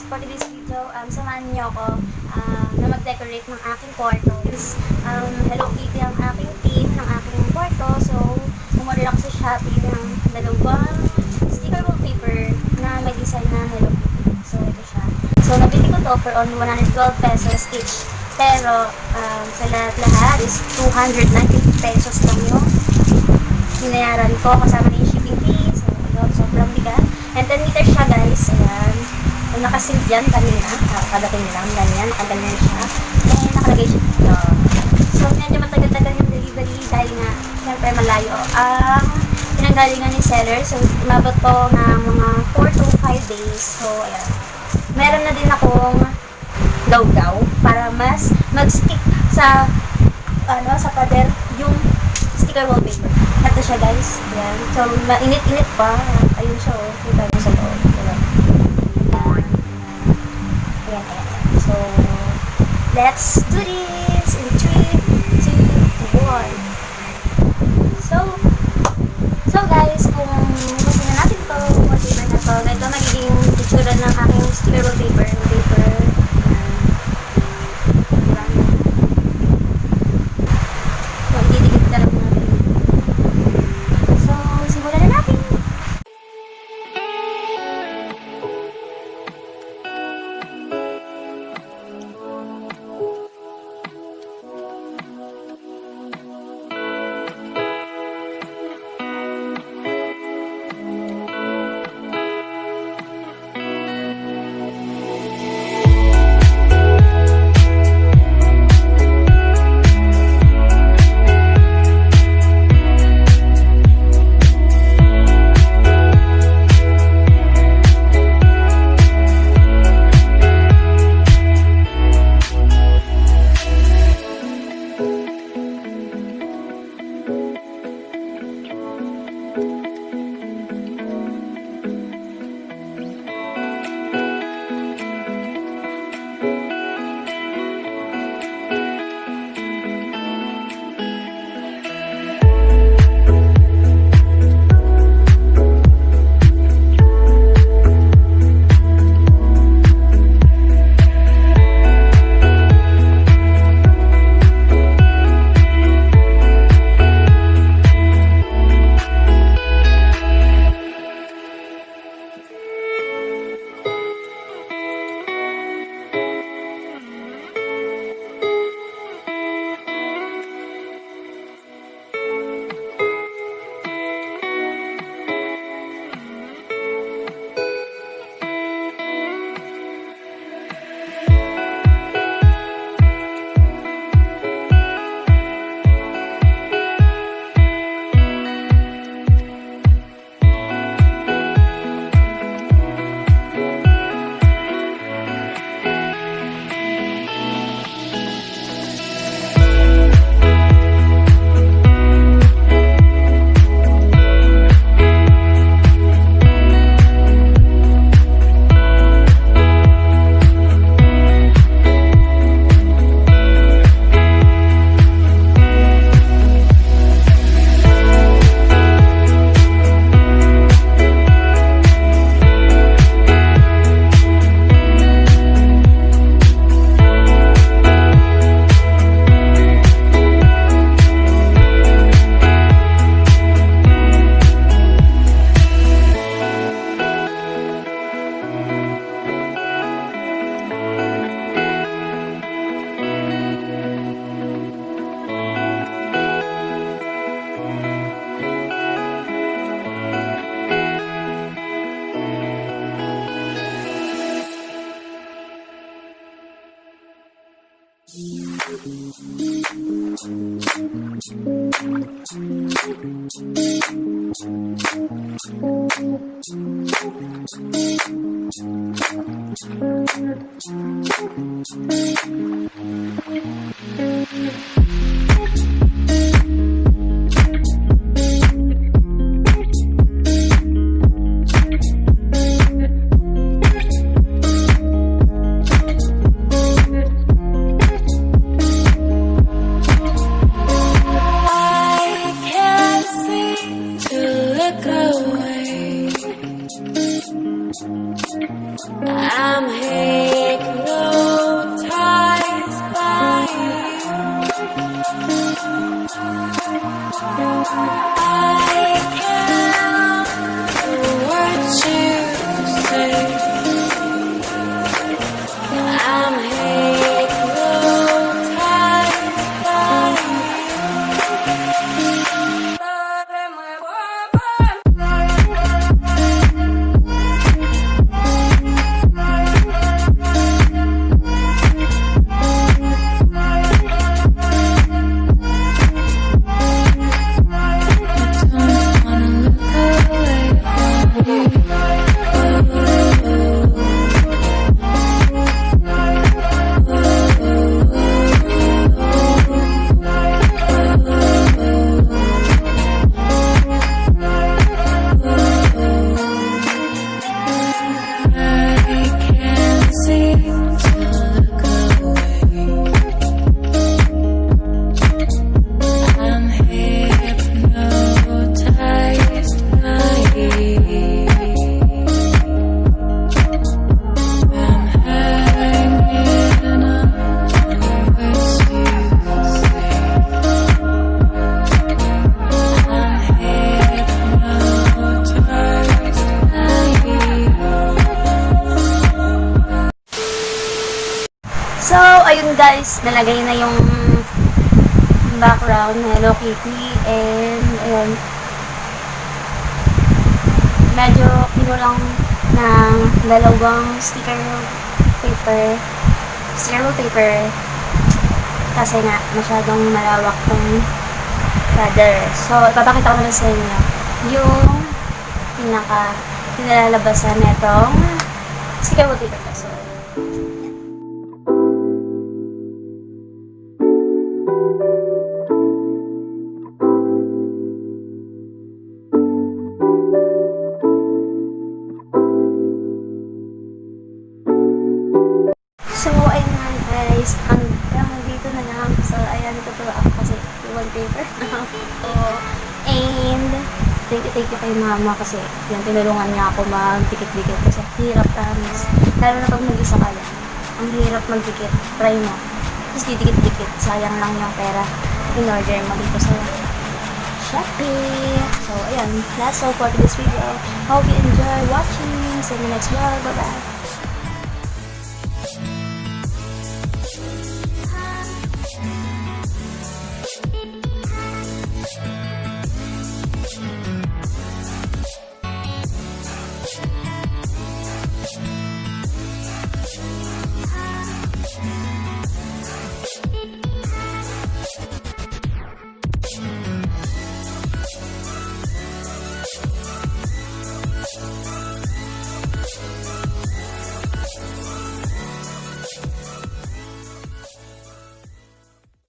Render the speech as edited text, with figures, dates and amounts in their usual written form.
for today's video, samahan niyo ako na mag-decorate ng aking kwarto. Hello Kitty ang aking team ng aking kwarto. So, bumili ako sa Shopee ng dalawang sticker wallpaper na may design na Hello Kitty. So, ito siya. So, nabili ko to for only 112 pesos each. Pero, sa lahat-lahat is 290 pesos lang yung binayaran ko kasama na yung shipping fee. So, sobrang bigat. And 10 meters siya, guys. Ayan. So, nakasil dyan kanina. Kadating lang. Ganyan. Nakaganyan siya. And nakalagay siya dito. So, medyo matagal-tagal yung delivery dahil nga, syempre malayo ang pinanggalingan ni seller. So, umabot to ng mga 4 to 5 days. So, ayan. Meron na din akong gaw-gaw para mas mag-stick sa sa pader yung sticker wallpaper. Ito siya, guys. Ayan. So, mainit-init pa. Ayun siya, oh. Kita mo sa loob. Ayan. Ayan, ayan. So, let's do this in 3, 2, 1. So guys, kung gusto na natin to, wallpaper na to, ito magiging itsura ng aking sticker wallpaper. I'm here. ayun guys, nalagay na yung background na Hello Kitty. And, ayun. Medyo kinulang ng dalawang sticker paper. Kasi nga, masyadong malawak tong ladder. So, ipapakita ko na sa inyo yung pinalalabasan netong sticker paper. So, ayun nga guys, hanggang dito na lang. So, ayan, natutuwa ako kasi wallpaper. So, and thank you kay mama kasi yan, tinulungan niya ako magdikit-dikit kasi hirap promise. Lalo na pag mag-isa ka lang. Ang hirap magdikit. Try mo. Tapos didikit-dikit. Sayang lang yung pera. In-order mo dito sa Shopee. So, ayan. That's all for this video. Hope you enjoy watching. See you in the next vlog. Bye-bye.